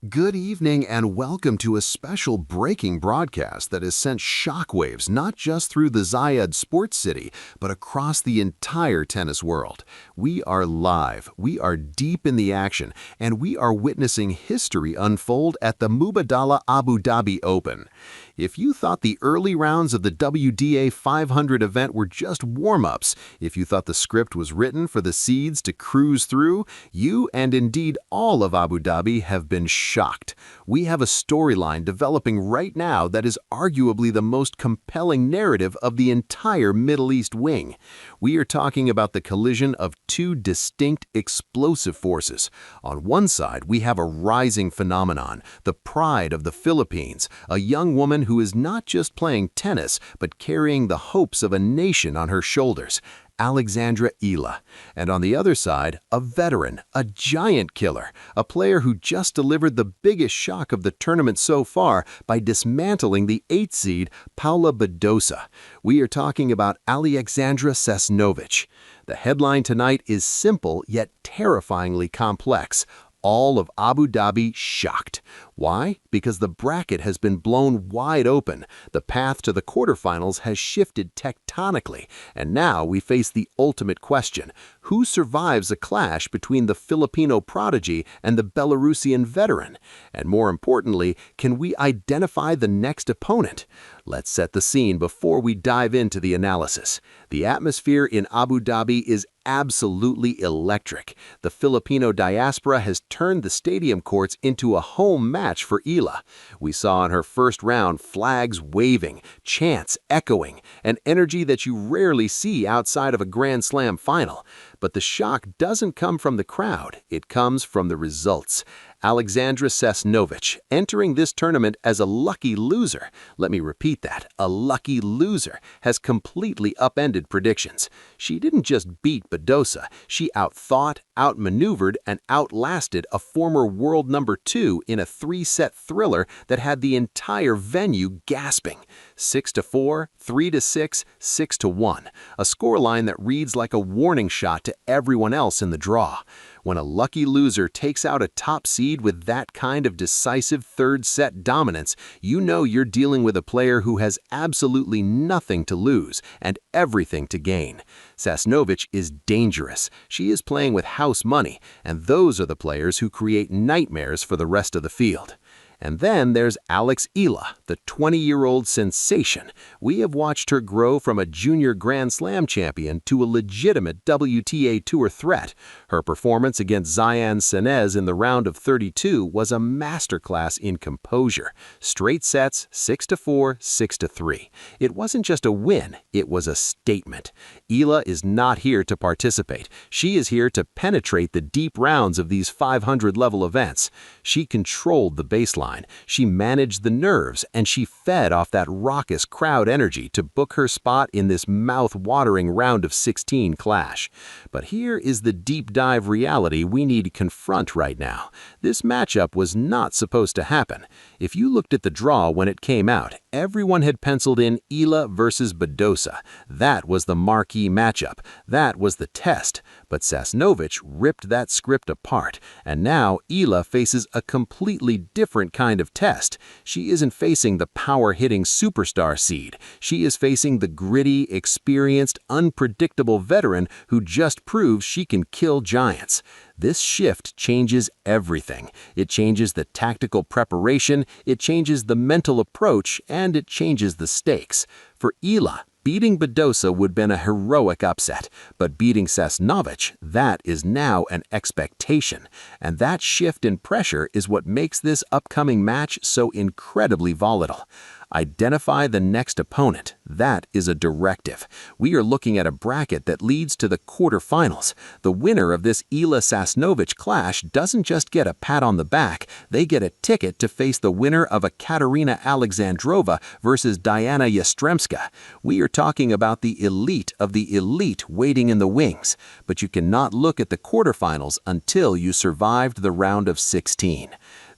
Good evening and welcome to a special breaking broadcast that has sent shockwaves not just through the Zayed sports city, but across the entire tennis world. We are live, we are deep in the action, and we are witnessing history unfold at the Mubadala Abu Dhabi Open. If you thought the early rounds of the WDA 500 event were just warm-ups, if you thought the script was written for the seeds to cruise through, you and indeed all of Abu Dhabi have been shocked. We have a storyline developing right now that is arguably the most compelling narrative of the entire Middle East wing. We are talking about the collision of two distinct explosive forces. On one side, we have a rising phenomenon, the pride of the Philippines, a young woman who is not just playing tennis, but carrying the hopes of a nation on her shoulders. Aliaksandra Eala. And on the other side, a veteran, a giant killer, a player who just delivered the biggest shock of the tournament so far by dismantling the 8th seed Paula Badosa. We are talking about Aliaksandra Sasnovich. The headline tonight is simple yet terrifyingly complex. All of Abu Dhabi shocked. Why? Because the bracket has been blown wide open, the path to the quarterfinals has shifted tectonically, and now we face the ultimate question: who survives a clash between the Filipino prodigy and the Belarusian veteran? And more importantly, can we identify the next opponent? Let's set the scene before we dive into the analysis. The atmosphere in Abu Dhabi is absolutely electric. The Filipino diaspora has turned the stadium courts into a home match for Eala. We saw in her first round flags waving, chants echoing, an energy that you rarely see outside of a Grand Slam final. But the shock doesn't come from the crowd, it comes from the results. Aliaksandra Sasnovich entering this tournament as a lucky loser, let me repeat that, a lucky loser, has completely upended predictions. She didn't just beat Badosa, she outthought, outmaneuvered, and outlasted a former world number 2 in a 3-set thriller that had the entire venue gasping. 6-4, 3-6, 6-1, a scoreline that reads like a warning shot to everyone else in the draw. When a lucky loser takes out a top seed with that kind of decisive third-set dominance, you know you're dealing with a player who has absolutely nothing to lose and everything to gain. Sasnovich is dangerous. She is playing with house money, and those are the players who create nightmares for the rest of the field. And then there's Alex Eala, the 20-year-old sensation. We have watched her grow from a junior Grand Slam champion to a legitimate WTA Tour threat. Her performance against Zayan Senez in the round of 32 was a masterclass in composure. Straight sets, 6-4, 6-3. It wasn't just a win, it was a statement. Eala is not here to participate. She is here to penetrate the deep rounds of these 500-level events. She controlled the baseline. She managed the nerves, and she fed off that raucous crowd energy to book her spot in this mouth-watering round of 16 clash. But here is the deep dive reality we need to confront right now. This matchup was not supposed to happen. If you looked at the draw when it came out, everyone had penciled in Eala versus Badosa. That was the marquee matchup. That was the test. But Sasnovich ripped that script apart, and now Eala faces a completely different kind of test. She isn't facing the power-hitting superstar seed. She is facing the gritty, experienced, unpredictable veteran who just proves she can kill giants. This shift changes everything. It changes the tactical preparation, it changes the mental approach, and it changes the stakes. For Eala, beating Badosa would have been a heroic upset, but beating Sasnovich, that is now an expectation. And that shift in pressure is what makes this upcoming match so incredibly volatile. Identify the next opponent. That is a directive. We are looking at a bracket that leads to the quarterfinals. The winner of this Eala-Sasnovich clash doesn't just get a pat on the back, they get a ticket to face the winner of a Katerina Alexandrova versus Diana Yastremska. We are talking about the elite of the elite waiting in the wings, but you cannot look at the quarterfinals until you survived the round of 16.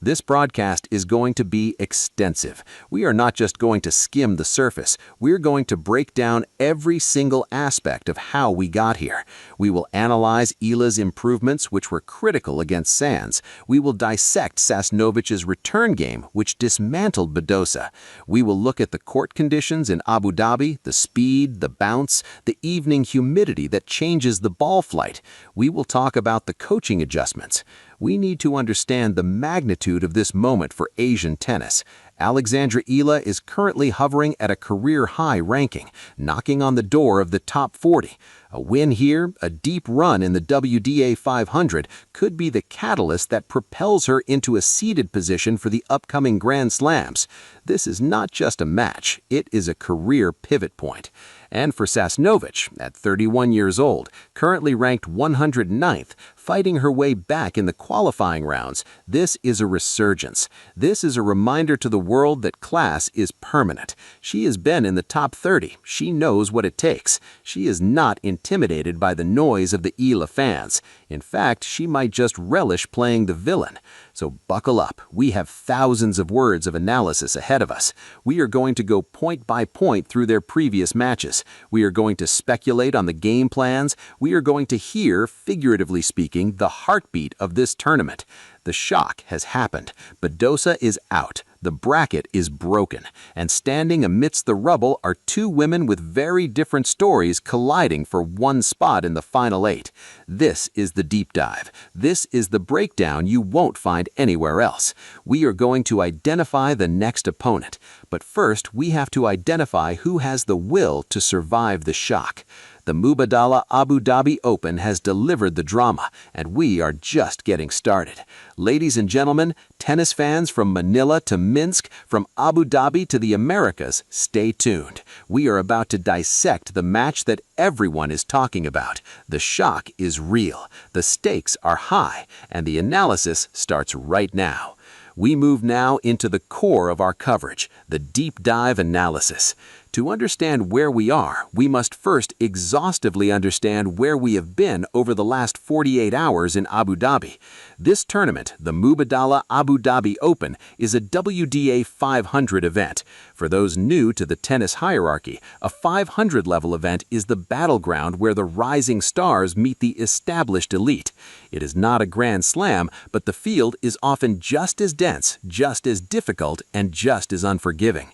This broadcast is going to be extensive. We are not just going to skim the surface, we're going to break down every single aspect of how we got here. We will analyze Eala's improvements, which were critical against Sands. We will dissect Sasnovich's return game, which dismantled Badosa. We will look at the court conditions in Abu Dhabi, the speed, the bounce, the evening humidity that changes the ball flight. We will talk about the coaching adjustments. We need to understand the magnitude of this moment for Asian tennis. Aliaksandra Eala is currently hovering at a career-high ranking, knocking on the door of the top 40. A win here, a deep run in the WDA 500, could be the catalyst that propels her into a seeded position for the upcoming Grand Slams. This is not just a match, it is a career pivot point. And for Sasnovich, at 31 years old, currently ranked 109th, fighting her way back in the qualifying rounds, this is a resurgence. This is a reminder to the world that class is permanent. She has been in the top 30. She knows what it takes. She is not intimidated by the noise of the Eala fans. In fact, she might just relish playing the villain. So buckle up. We have thousands of words of analysis ahead of us. We are going to go point by point through their previous matches. We are going to speculate on the game plans. We are going to hear, figuratively speaking, the heartbeat of this tournament. The shock has happened. Badosa is out. The bracket is broken. And standing amidst the rubble are two women with very different stories colliding for one spot in the final 8. This is the deep dive. This is the breakdown you won't find anywhere else. We are going to identify the next opponent. But first, we have to identify who has the will to survive the shock. The Mubadala Abu Dhabi Open has delivered the drama, and we are just getting started. Ladies and gentlemen, tennis fans from Manila to Minsk, from Abu Dhabi to the Americas, stay tuned. We are about to dissect the match that everyone is talking about. The shock is real, the stakes are high, and the analysis starts right now. We move now into the core of our coverage, the deep dive analysis. To understand where we are, we must first exhaustively understand where we have been over the last 48 hours in Abu Dhabi. This tournament, the Mubadala Abu Dhabi Open, is a WDA 500 event. For those new to the tennis hierarchy, a 500-level event is the battleground where the rising stars meet the established elite. It is not a grand slam, but the field is often just as dense, just as difficult, and just as unforgiving.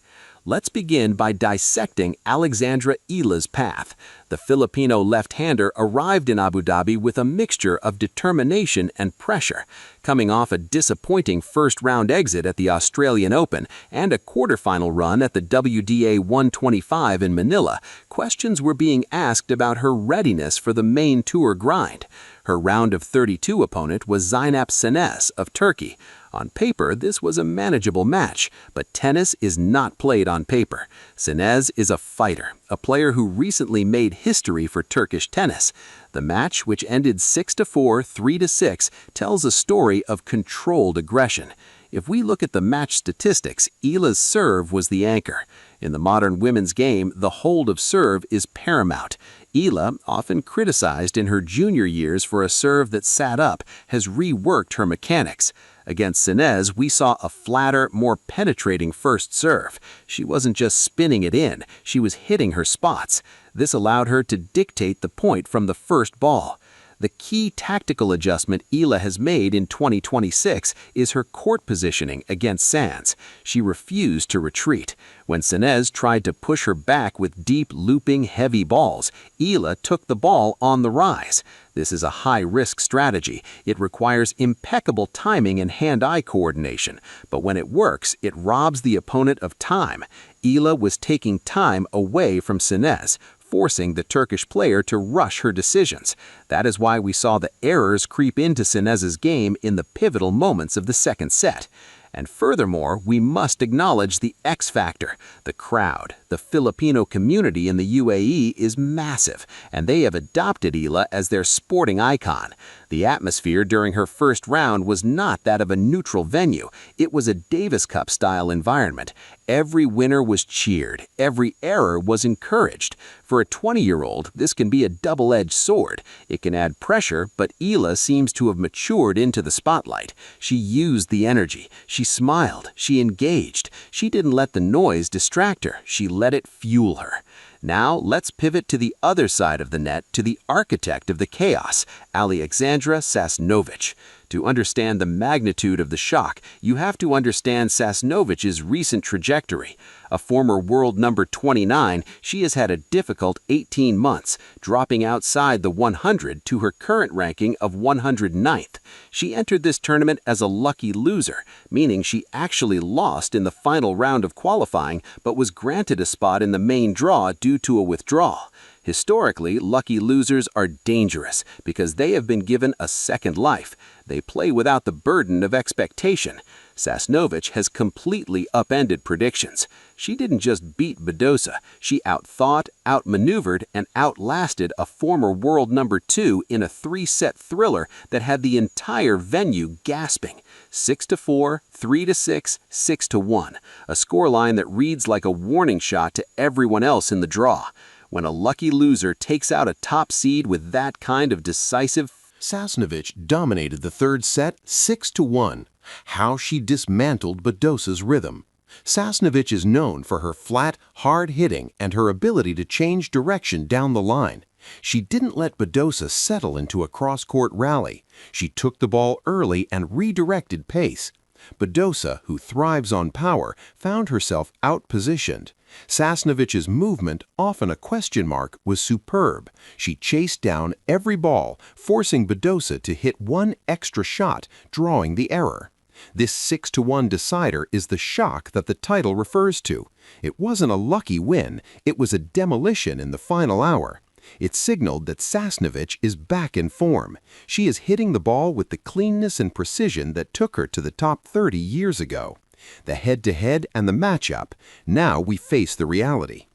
Let's begin by dissecting Aliaksandra Eala's path. The Filipino left-hander arrived in Abu Dhabi with a mixture of determination and pressure. Coming off a disappointing first-round exit at the Australian Open and a quarterfinal run at the WDA 125 in Manila, questions were being asked about her readiness for the main tour grind. Her round of 32 opponent was Zeynep Senes of Turkey. On paper, this was a manageable match, but tennis is not played on paper. Senes is a fighter, a player who recently made history for Turkish tennis. The match, which ended 6-4, 3-6, tells a story of controlled aggression. If we look at the match statistics, Eala's serve was the anchor. In the modern women's game, the hold of serve is paramount. Eala, often criticized in her junior years for a serve that sat up, has reworked her mechanics. Against Senes, we saw a flatter, more penetrating first serve. She wasn't just spinning it in, she was hitting her spots. This allowed her to dictate the point from the first ball. The key tactical adjustment Eala has made in 2026 is her court positioning against Sands. She refused to retreat. When Senes tried to push her back with deep, looping, heavy balls, Eala took the ball on the rise. This is a high-risk strategy. It requires impeccable timing and hand-eye coordination. But when it works, it robs the opponent of time. Eala was taking time away from Senes, forcing the Turkish player to rush her decisions. That is why we saw the errors creep into Senes's game in the pivotal moments of the second set. And furthermore, we must acknowledge the X factor, the crowd. The Filipino community in the UAE is massive, and they have adopted Eala as their sporting icon. The atmosphere during her first round was not that of a neutral venue. It was a Davis Cup-style environment. Every winner was cheered. Every error was encouraged. For a 20-year-old, this can be a double-edged sword. It can add pressure, but Eala seems to have matured into the spotlight. She used the energy. She smiled. She engaged. She didn't let the noise distract her. She let it fuel her. Now, let's pivot to the other side of the net, to the architect of the chaos, Aliaksandra Sasnovich. To understand the magnitude of the shock, you have to understand Sasnovich's recent trajectory. A former world number 29, she has had a difficult 18 months, dropping outside the 100 to her current ranking of 109th. She entered this tournament as a lucky loser, meaning she actually lost in the final round of qualifying but was granted a spot in the main draw due to a withdrawal. Historically, lucky losers are dangerous because they have been given a second life. They play without the burden of expectation. Sasnovich has completely upended predictions. She didn't just beat Badosa, she outthought, outmaneuvered, and outlasted a former world number 2 in a 3-set thriller that had the entire venue gasping. 6-4, 3-6, 6-1, a scoreline that reads like a warning shot to everyone else in the draw. When a lucky loser takes out a top seed with that kind of decisive... Sasnovich dominated the third set 6-1. How she dismantled Badosa's rhythm. Sasnovich is known for her flat, hard hitting and her ability to change direction down the line. She didn't let Badosa settle into a cross-court rally. She took the ball early and redirected pace. Badosa, who thrives on power, found herself out-positioned. Sasnovich's movement, often a question mark, was superb. She chased down every ball, forcing Badosa to hit one extra shot, drawing the error. This 6-1 decider is the shock that the title refers to. It wasn't a lucky win, it was a demolition in the final hour. It signaled that Sasnovich is back in form. She is hitting the ball with the cleanness and precision that took her to the top 30 years ago. The head-to-head and the matchup. Now we face the reality.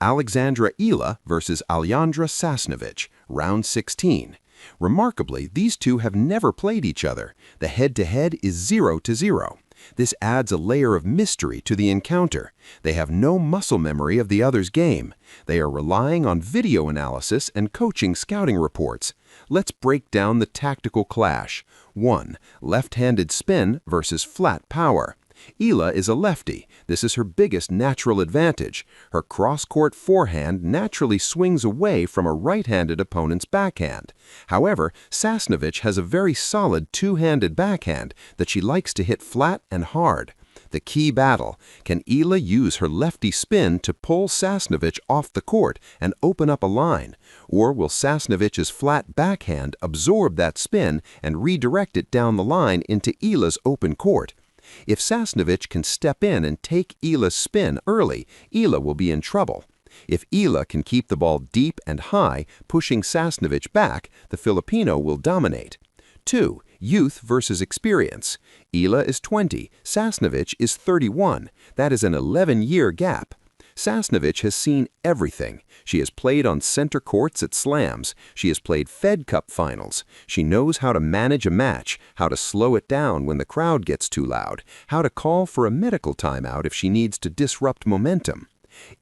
Aliaksandra Eala versus Aliaksandra Sasnovich, round 16. Remarkably, these two have never played each other. The head-to-head is 0-0. This adds a layer of mystery to the encounter. They have no muscle memory of the other's game. They are relying on video analysis and coaching scouting reports. Let's break down the tactical clash. 1. Left-handed spin versus flat power. Eala is a lefty. This is her biggest natural advantage. Her cross-court forehand naturally swings away from a right-handed opponent's backhand. However, Sasnovich has a very solid two-handed backhand that she likes to hit flat and hard. The key battle: can Eala use her lefty spin to pull Sasnovich off the court and open up a line? Or will Sasnovich's flat backhand absorb that spin and redirect it down the line into Eala's open court? If Sasnovich can step in and take Eala's spin early, Eala will be in trouble. If Eala can keep the ball deep and high, pushing Sasnovich back, the Filipino will dominate. 2. Youth versus experience. Eala is 20, Sasnovich is 31. That is an 11-year gap. Sasnovich has seen everything. She has played on center courts at slams. She has played Fed Cup finals. She knows how to manage a match, how to slow it down when the crowd gets too loud, how to call for a medical timeout if she needs to disrupt momentum.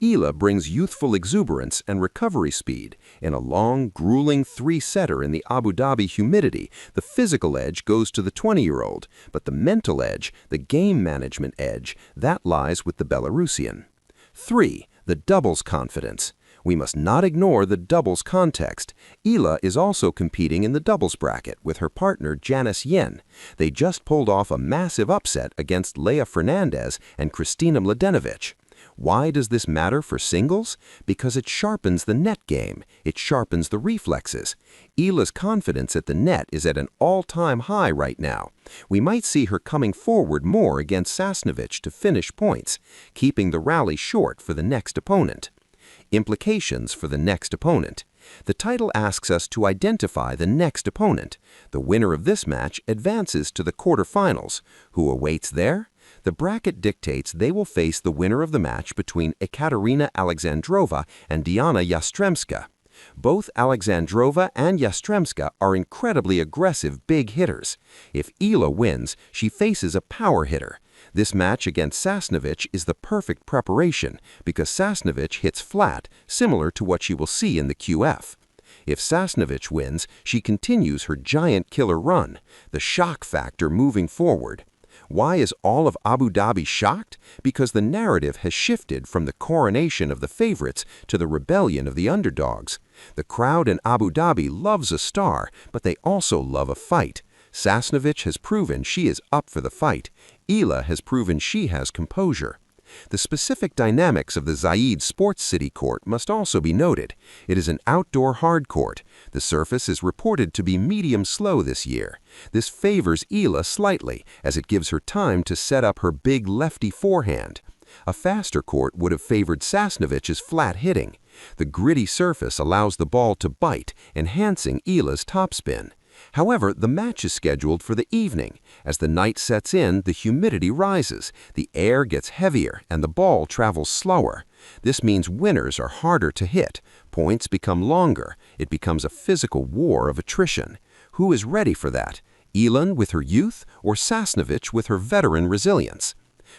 Eala brings youthful exuberance and recovery speed. In a long, grueling three-setter in the Abu Dhabi humidity, the physical edge goes to the 20-year-old, but the mental edge, the game management edge, that lies with the Belarusian. 3. The doubles confidence. We must not ignore the doubles context. Eala is also competing in the doubles bracket with her partner Janice Yen. They just pulled off a massive upset against Leah Fernandez and Kristina Mladenovic. Why does this matter for singles? Because it sharpens the net game. It sharpens the reflexes. Eala's confidence at the net is at an all-time high right now. We might see her coming forward more against Sasnovich to finish points, keeping the rally short for the next opponent. Implications for the next opponent. The title asks us to identify the next opponent. The winner of this match advances to the quarterfinals. Who awaits there? The bracket dictates they will face the winner of the match between Ekaterina Alexandrova and Diana Yastremska. Both Alexandrova and Yastremska are incredibly aggressive big hitters. If Eala wins, she faces a power hitter. This match against Sasnovich is the perfect preparation because Sasnovich hits flat, similar to what she will see in the QF. If Sasnovich wins, she continues her giant killer run, the shock factor moving forward. Why is all of Abu Dhabi shocked? Because the narrative has shifted from the coronation of the favorites to the rebellion of the underdogs. The crowd in Abu Dhabi loves a star, but they also love a fight. Sasnovich has proven she is up for the fight. Eala has proven she has composure. The specific dynamics of the Zayed Sports City court must also be noted. It is an outdoor hard court. The surface is reported to be medium-slow this year. This favors Eala slightly, as it gives her time to set up her big lefty forehand. A faster court would have favored Sasnovich's flat hitting. The gritty surface allows the ball to bite, enhancing Eala's topspin. However, the match is scheduled for the evening. As the night sets in, the humidity rises, the air gets heavier, and the ball travels slower. This means winners are harder to hit, points become longer, it becomes a physical war of attrition. Who is ready for that? Eala with her youth, or Sasnovich with her veteran resilience?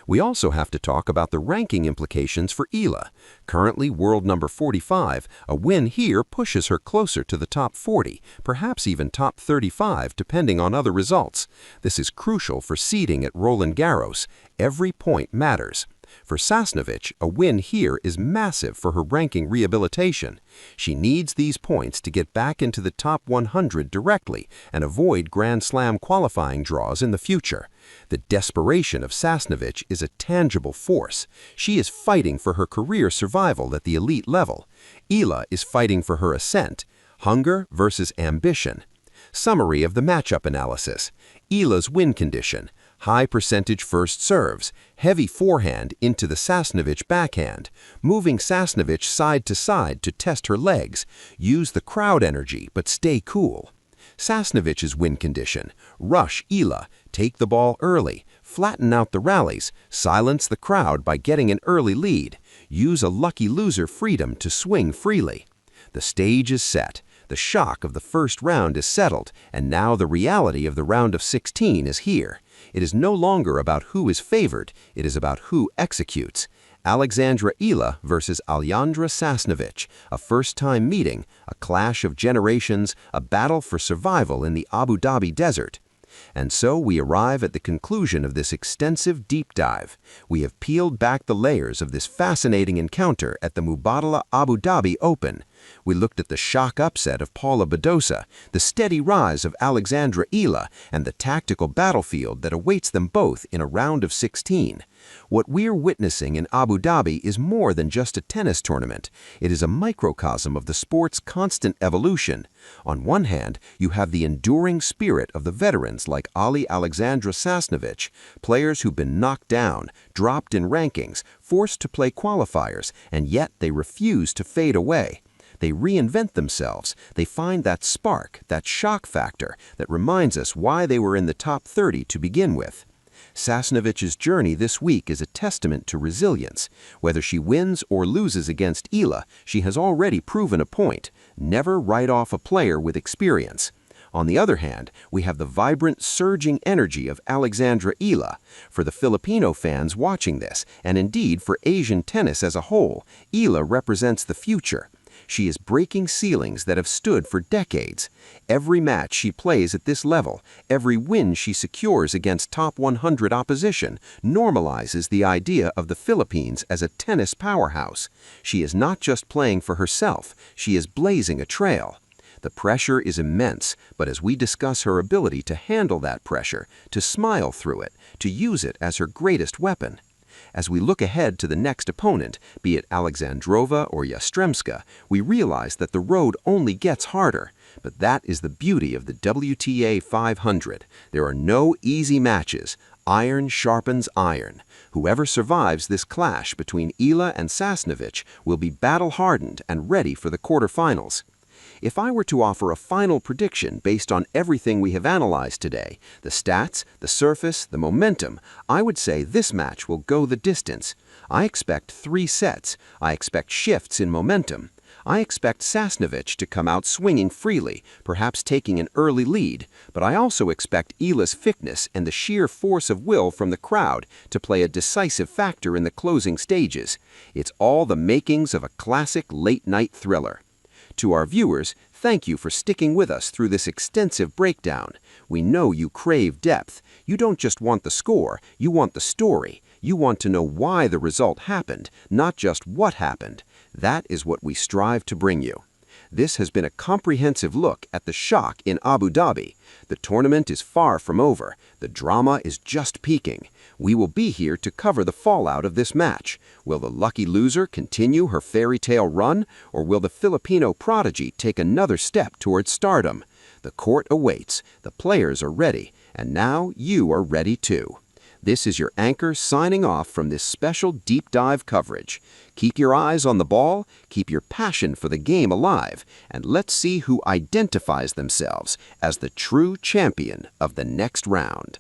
We also have to talk about the ranking implications for Eala. Currently world number 45, a win here pushes her closer to the top 40, perhaps even top 35 depending on other results. This is crucial for seeding at Roland Garros. Every point matters. For Sasnovich, a win here is massive for her ranking rehabilitation. She needs these points to get back into the top 100 directly and avoid Grand Slam qualifying draws in the future. The desperation of Sasnovich is a tangible force. She is fighting for her career survival at the elite level. Eala is fighting for her ascent. Hunger versus ambition. Summary of the matchup analysis. Eala's win condition. High percentage first serves, heavy forehand into the Sasnovich backhand, moving Sasnovich side to side to test her legs, use the crowd energy but stay cool. Sasnovich's win condition, rush Eala, take the ball early, flatten out the rallies, silence the crowd by getting an early lead, use a lucky loser freedom to swing freely. The stage is set. The shock of the first round is settled, and now the reality of the round of 16 is here. It is no longer about who is favored, it is about who executes. Aliaksandra Eala versus Aliaksandra Sasnovich, a first-time meeting, a clash of generations, a battle for survival in the Abu Dhabi desert. And so we arrive at the conclusion of this extensive deep dive. We have peeled back the layers of this fascinating encounter at the Mubadala Abu Dhabi Open. We looked at the shock upset of Paula Badosa, the steady rise of Aliaksandra Eala, and the tactical battlefield that awaits them both in a round of 16. What we're witnessing in Abu Dhabi is more than just a tennis tournament. It is a microcosm of the sport's constant evolution. On one hand, you have the enduring spirit of the veterans like Aliaksandra Sasnovich, players who've been knocked down, dropped in rankings, forced to play qualifiers, and yet they refuse to fade away. They reinvent themselves. They find that spark, that shock factor that reminds us why they were in the top 30 to begin with. Sasnovich's journey this week is a testament to resilience. Whether she wins or loses against Eala, she has already proven a point. Never write off a player with experience. On the other hand, we have the vibrant, surging energy of Aliaksandra Eala. For the Filipino fans watching this, and indeed for Asian tennis as a whole, Eala represents the future. She is breaking ceilings that have stood for decades. Every match she plays at this level, every win she secures against top 100 opposition, normalizes the idea of the Philippines as a tennis powerhouse. She is not just playing for herself, she is blazing a trail. The pressure is immense, but as we discuss her ability to handle that pressure, to smile through it, to use it as her greatest weapon. As we look ahead to the next opponent, be it Alexandrova or Yastremska, we realize that the road only gets harder. But that is the beauty of the WTA 500. There are no easy matches. Iron sharpens iron. Whoever survives this clash between Eala and Sasnovich will be battle-hardened and ready for the quarterfinals. If I were to offer a final prediction based on everything we have analyzed today, the stats, the surface, the momentum, I would say this match will go the distance. I expect 3 sets. I expect shifts in momentum. I expect Sasnovich to come out swinging freely, perhaps taking an early lead, but I also expect Eala's fitness and the sheer force of will from the crowd to play a decisive factor in the closing stages. It's all the makings of a classic late-night thriller. To our viewers, thank you for sticking with us through this extensive breakdown. We know you crave depth. You don't just want the score, you want the story. You want to know why the result happened, not just what happened. That is what we strive to bring you. This has been a comprehensive look at the shock in Abu Dhabi. The tournament is far from over. The drama is just peaking. We will be here to cover the fallout of this match. Will the lucky loser continue her fairy tale run, or will the Filipino prodigy take another step towards stardom? The court awaits, the players are ready, and now you are ready too. This is your anchor signing off from this special deep dive coverage. Keep your eyes on the ball, keep your passion for the game alive, and let's see who identifies themselves as the true champion of the next round.